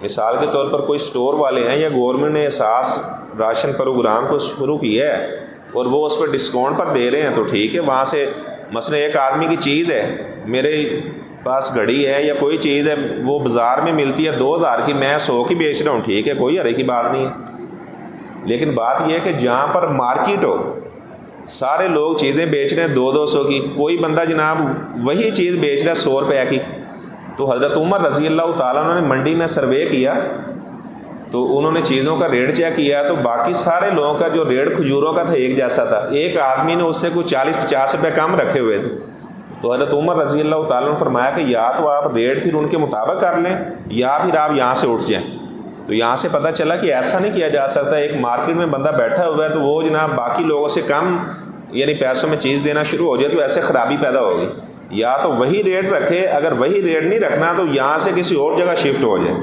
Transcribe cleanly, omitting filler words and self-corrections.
مثال کے طور پر کوئی اسٹور والے ہیں یا گورنمنٹ نے احساس راشن پروگرام کو شروع کیا ہے اور وہ اس پہ ڈسکاؤنٹ پر دے رہے ہیں تو ٹھیک ہے، وہاں سے مثلا ایک آدمی کی چیز ہے، میرے پاس گھڑی ہے یا کوئی چیز ہے، وہ بازار میں ملتی ہے 2000 کی، میں 100 کی بیچ رہا ہوں، ٹھیک ہے، کوئی حرج کی بات نہیں ہے۔ لیکن بات یہ ہے کہ جہاں پر مارکیٹ ہو، سارے لوگ چیزیں بیچ رہے ہیں 200 کی، کوئی بندہ جناب وہی چیز بیچ رہا ہے 100 روپے کی، تو حضرت عمر رضی اللہ تعالیٰ عنہ نے منڈی میں سروے کیا تو انہوں نے چیزوں کا ریٹ چیک کیا تو باقی سارے لوگوں کا جو ریٹ کھجوروں کا تھا ایک جیسا تھا، ایک آدمی نے اس سے کوئی 40-50 روپے کم رکھے ہوئے تھے۔ تو حضرت عمر رضی اللہ تعالیٰ نے فرمایا کہ یا تو آپ ریٹ پھر ان کے مطابق کر لیں یا پھر آپ یہاں سے اٹھ جائیں۔ تو یہاں سے پتہ چلا کہ ایسا نہیں کیا جا سکتا، ایک مارکیٹ میں بندہ بیٹھا ہوا ہے تو وہ جناب باقی لوگوں سے کم یعنی پیسوں میں چیز دینا شروع ہو جائے تو ایسے خرابی پیدا ہوگی۔ یا تو وہی ریٹ رکھے، اگر وہی ریٹ نہیں رکھنا تو یہاں سے کسی اور جگہ شفٹ ہو جائے۔